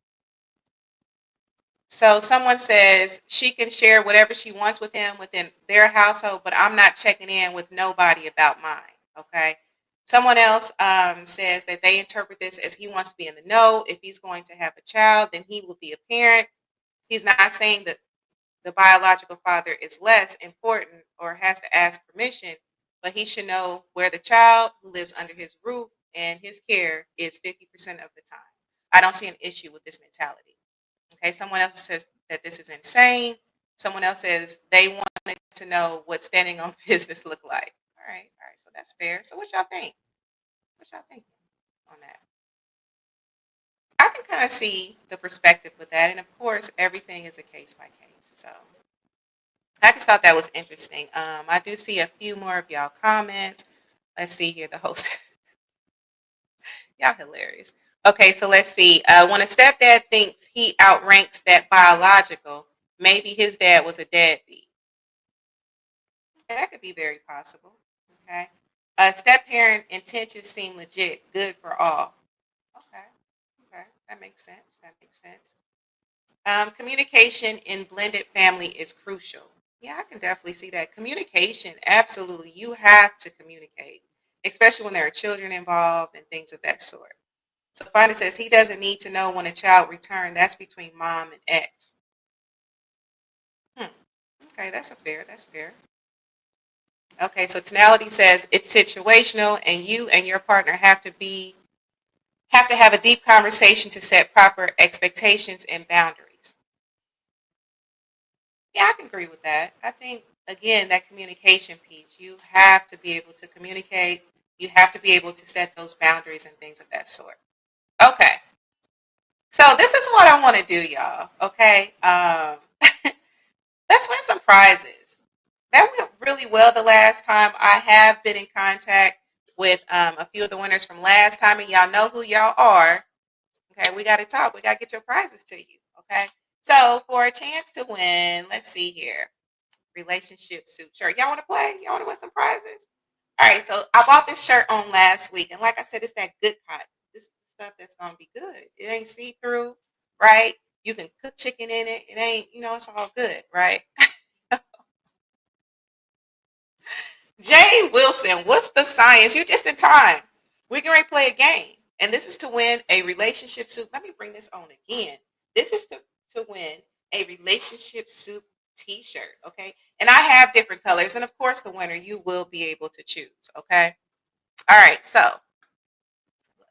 So someone says she can share whatever she wants with him within their household, but I'm not checking in with nobody about mine. Okay. Someone else says that they interpret this as he wants to be in the know. If he's going to have a child, then he will be a parent. He's not saying that the biological father is less important or has to ask permission, but he should know where the child who lives under his roof and his care is 50% of the time. I don't see an issue with this mentality. Okay, someone else says that this is insane. Someone else says they wanted to know what standing on business look like. All right, so that's fair. So what y'all think? What y'all think on that? can kind of see the perspective with that. And of course, everything is a case by case. So I just thought that was interesting. I do see a few more of y'all comments. Let's see here. The host, y'all hilarious. Okay, so let's see. When a stepdad thinks he outranks that biological, maybe his dad was a deadbeat. That could be very possible. Okay. Step parent intentions seem legit, good for all. Okay. Okay. That makes sense. That makes sense. Communication in blended family is crucial. Yeah, I can definitely see that. Communication, absolutely. You have to communicate, especially when there are children involved and things of that sort. So Fonda says he doesn't need to know when a child returned. That's between mom and ex. Hmm. Okay, that's fair. Okay, so tonality says it's situational and you and your partner have to have a deep conversation to set proper expectations and boundaries. Yeah, I can agree with that. I think again that communication piece, you have to be able to communicate, you have to be able to set those boundaries and things of that sort. Okay. So this is what I want to do, y'all. Okay. Let's win some prizes. That went really well the last time. I have been in contact with a few of the winners from last time, and y'all know who y'all are. Okay, we got to talk. We got to get your prizes to you. Okay, so for a chance to win, let's see here. Relationship Soup shirt. Y'all want to play? Y'all want to win some prizes? All right, so I bought this shirt on last week, and like I said, it's that good cotton. This is stuff that's gonna be good. It ain't see through, right? You can cook chicken in it. It ain't, it's all good, right? Jay Wilson, what's the science? You just in time. We're going to play a game. And this is to win a relationship soup. Let me bring this on again. This is to win a relationship soup t-shirt. Okay. And I have different colors. And of course, the winner you will be able to choose. Okay. All right. So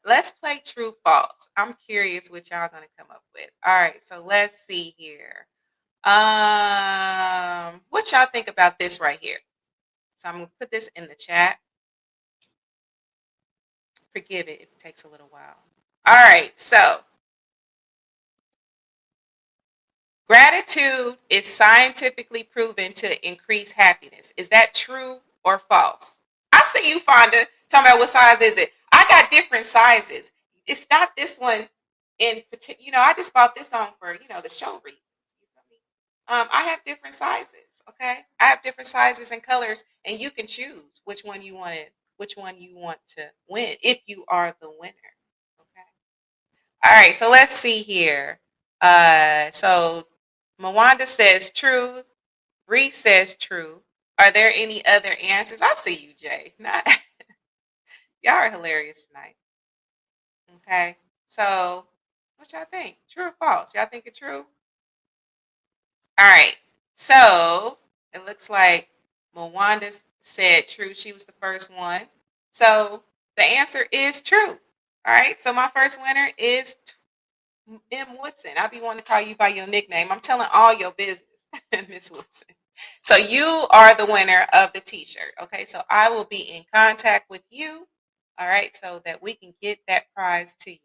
let's play true false. I'm curious what y'all going to come up with. All right. So let's see here. What y'all think about this right here? So I'm going to put this in the chat. Forgive it if it takes a little while. All right, so gratitude is scientifically proven to increase happiness. Is that true or false? I see you, Fonda, talking about what size is it. I got different sizes. It's not this one in particular. I just bought this on for, the show reasons. You feel me? I have different sizes, okay? I have different sizes and colors, and you can choose which one you want to win if you are the winner. Okay. All right, so let's see here. So Mawanda says true. Reese says true. Are there any other answers? I see you, Jay. Not y'all are hilarious tonight. Okay. So what y'all think? True or false? Y'all think it's true? All right. So it looks like Mawanda said true. She was the first one. So the answer is true. All right. So my first winner is M. Woodson. I'll be wanting to call you by your nickname. I'm telling all your business, Miss Woodson. So you are the winner of the t-shirt. Okay. So I will be in contact with you. All right. So that we can get that prize to you.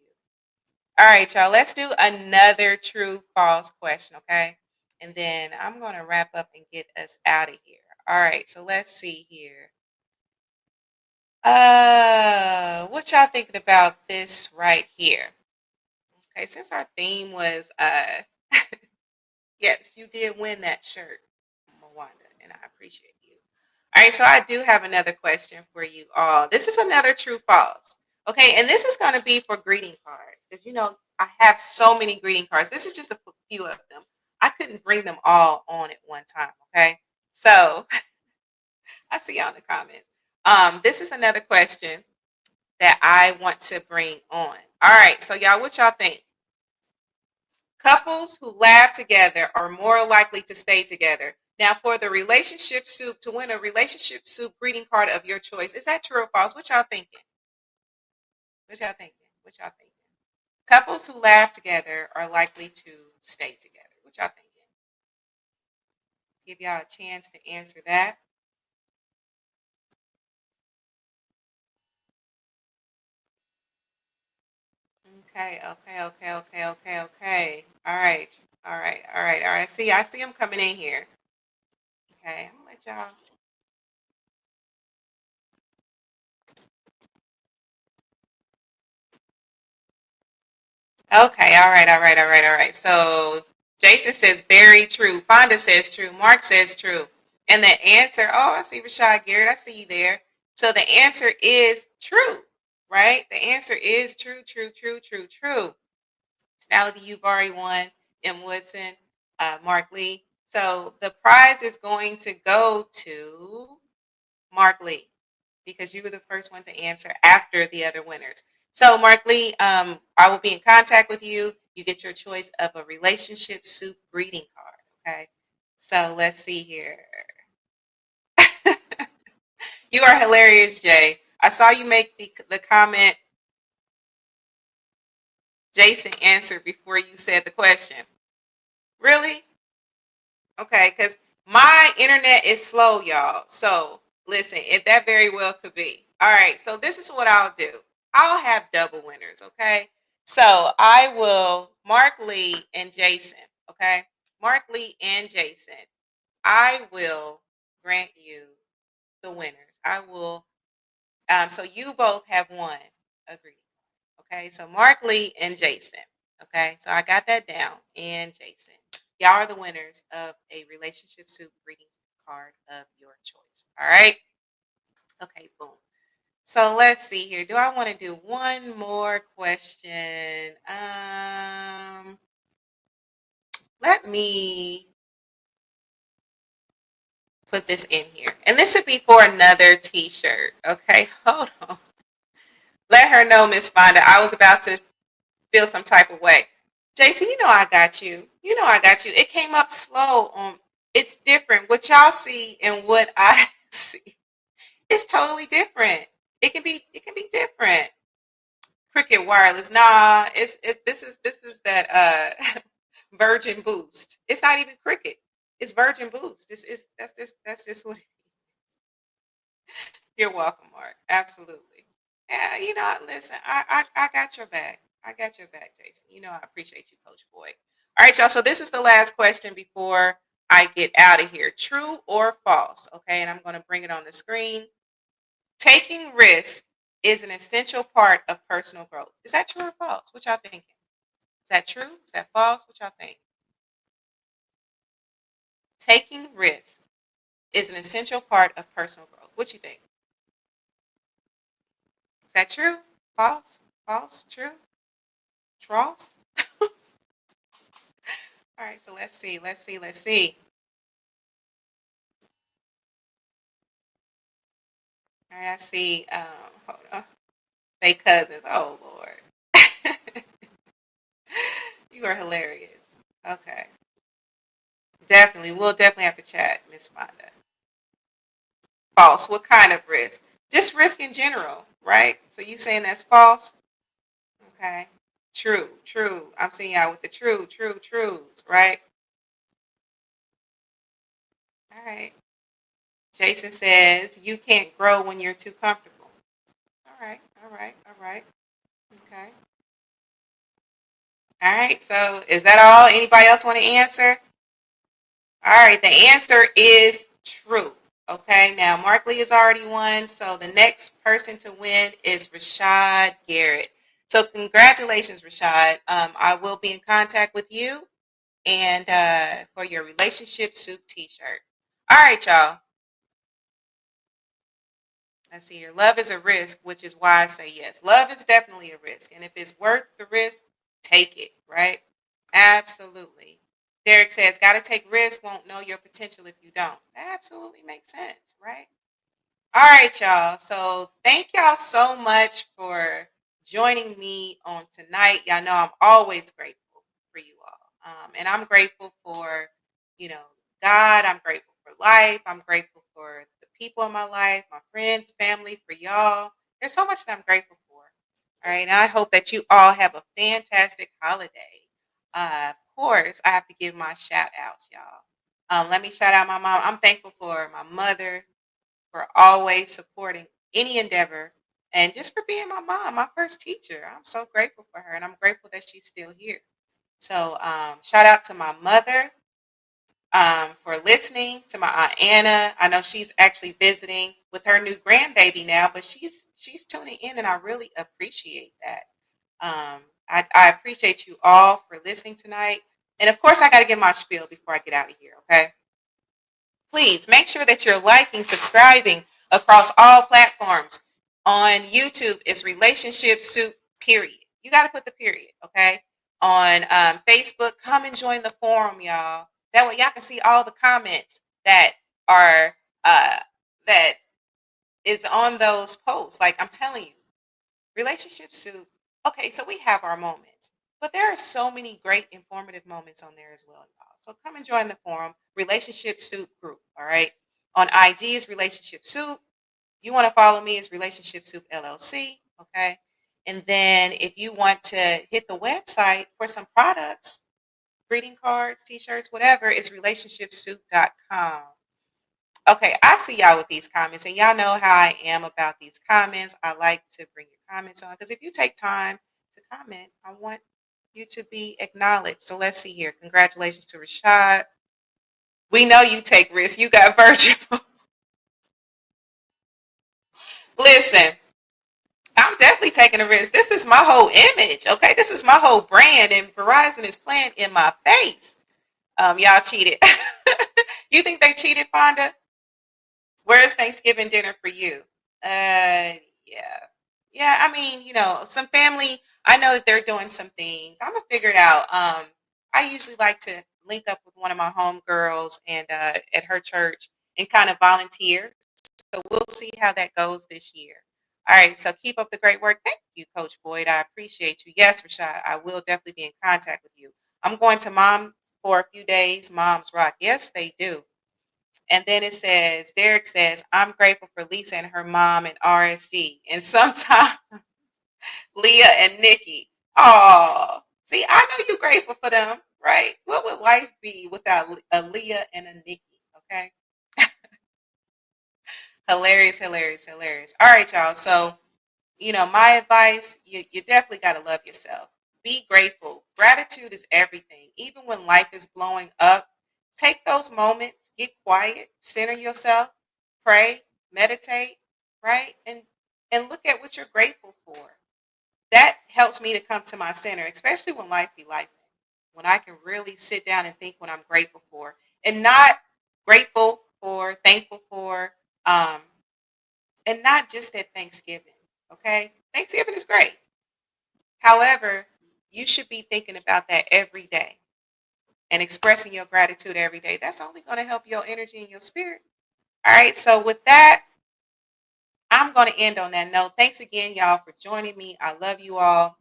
All right, y'all. Let's do another true false question. Okay. And then I'm going to wrap up and get us out of here. All right. So let's see here. What y'all thinking about this right here? Okay, since our theme was yes, you did win that shirt, Mwanda, and I appreciate you. All right, so I do have another question for you all. This is another true false. Okay, and this is going to be for greeting cards because I have so many greeting cards. This is just a few of them. I couldn't bring them all on at one time. Okay, so I see y'all in the comments. This is another question that I want to bring on. All right, so y'all, what y'all think? Couples who laugh together are more likely to stay together. Now, for the relationship soup, to win a relationship soup greeting card of your choice, is that true or false? What y'all thinking? What y'all thinking? What y'all thinking? Couples who laugh together are likely to stay together. What y'all thinking? Give y'all a chance to answer that. Okay. All right. I see them coming in here. Okay, I'm gonna let y'all. Okay, all right. So Jason says very true. Fonda says true. Mark says true. And the answer, oh, I see Rashad Garrett. I see you there. So the answer is true, right? The answer is true. Tonality, you've already won. M. Woodson, Mark Lee. So the prize is going to go to Mark Lee because you were the first one to answer after the other winners. So, Mark Lee, I will be in contact with you. You get your choice of a relationship soup greeting card. Okay. So let's see here. You are hilarious, Jay. I saw you make the comment. Jason answered before you said the question. Really? Okay, because my internet is slow, y'all. So listen, if that very well could be. All right, so this is what I'll do. I'll have double winners, okay? So I will Mark Lee and Jason, okay? Mark Lee and Jason. I will grant you the winners. I will so you both have won. Agreed. Okay, so Mark Lee and Jason. Okay, so I got that down. And Jason. Y'all are the winners of a relationship soup greeting card of your choice. All right. Okay, boom. So let's see here. Do I want to do one more question? Let me put this in here. And this would be for another t-shirt. Okay, hold on. Let her know, Miss Fonda. I was about to feel some type of way. Jason, you know I got you. You know I got you. It came up slow on it's different. What y'all see and what I see. It's totally different. It can be different. Cricket wireless. Nah, this is that Virgin Boost. It's not even Cricket. It's Virgin Boost. This is that's just what you're welcome, Mark. Absolutely. Yeah, listen, I got your back. I got your back, Jason. You know I appreciate you, Coach Boy. All right, y'all. So this is the last question before I get out of here. True or false? Okay, and I'm going to bring it on the screen. Taking risks is an essential part of personal growth. Is that true or false? What y'all thinking? Is that true? Is that false? What y'all think? Taking risks is an essential part of personal growth. What you think? Is that true? False? False? True? False? All right, so let's see. All right, I see. Hold on. They cousins. Oh Lord, you are hilarious. Okay, definitely. We'll definitely have to chat, Miss Fonda. False. What kind of risk? Just risk in general, right? So you saying that's false? Okay. True. I'm seeing y'all with the trues, right? All right. Jason says you can't grow when you're too comfortable. All right. Okay. All right. So is that all? Anybody else want to answer? All right. The answer is true. Okay. Now Mark Lee has already won. So the next person to win is Rashad Garrett. So congratulations, Rashad. I will be in contact with you and for your relationship soup T-shirt. All right, y'all. Let's see here. Love is a risk, which is why I say yes. Love is definitely a risk. And if it's worth the risk, take it, right? Absolutely. Derek says, got to take risks, won't know your potential if you don't. That absolutely makes sense, right? All right, y'all. So thank y'all so much for joining me on tonight. Y'all know I'm always grateful for you all. And I'm grateful for, you know, God. I'm grateful for life. I'm grateful for the people in my life, my friends, family, for y'all. There's so much that I'm grateful for. All right. And I hope that you all have a fantastic holiday. Of course, I have to give my shout outs, y'all. Let me shout out my mom. I'm thankful for my mother, for always supporting any endeavor and just for being my mom, my first teacher. I'm so grateful for her, and I'm grateful that she's still here. So shout out to my mother for listening, to my aunt Anna. I know she's actually visiting with her new grandbaby now, but she's tuning in, and I really appreciate that. I appreciate you all for listening tonight. And of course, I got to get my spiel before I get out of here, okay? Please make sure that you're liking, subscribing across all platforms. On YouTube, it's Relationship Soup, period. You got to put the period, okay? On Facebook, come and join the forum, y'all. That way y'all can see all the comments that are, that is on those posts. Like I'm telling you, Relationship Soup. Okay, so we have our moments, but there are so many great informative moments on there as well, y'all. So come and join the forum, Relationship Soup Group. All right. On IG is Relationship Soup. You want to follow me is Relationship Soup LLC. Okay. And then if you want to hit the website for some products, greeting cards, t-shirts, whatever, it's relationshipsoup.com. Okay, I see y'all with these comments, and y'all know how I am about these comments. I like to bring your comments on because if you take time to comment, I want you to be acknowledged. So let's see here. Congratulations to Rashad. We know you take risks. You got Virgil. Listen, I'm definitely taking a risk. This is my whole image. Okay, this is my whole brand, and Verizon is playing in my face. Y'all cheated. You think they cheated, Fonda? Where's Thanksgiving dinner for you? Yeah. Yeah, I mean, some family, I know that they're doing some things. I'm gonna figure it out. I usually like to link up with one of my homegirls and at her church and kind of volunteer. So we'll see how that goes this year. All right, so keep up the great work. Thank you, Coach Boyd. I appreciate you. Yes, Rashad, I will definitely be in contact with you. I'm going to mom for a few days. Moms rock. Yes, they do. And then it says, Derek says, I'm grateful for Lisa and her mom and RSG. And sometimes Leah and Nikki. Oh, see, I know you're grateful for them, right? What would life be without a Leah and a Nikki? Okay. Hilarious, hilarious, hilarious. All right, y'all. So, my advice, you definitely got to love yourself. Be grateful. Gratitude is everything. Even when life is blowing up, take those moments, get quiet, center yourself, pray, meditate, right? And look at what you're grateful for. That helps me to come to my center, especially when life be life. When I can really sit down and think what I'm grateful for and not grateful for, thankful for, um, and not just at Thanksgiving. Okay. Thanksgiving is great. However, you should be thinking about that every day and expressing your gratitude every day. That's only going to help your energy and your spirit. All right. So with that, I'm going to end on that note. Thanks again, y'all, for joining me. I love you all.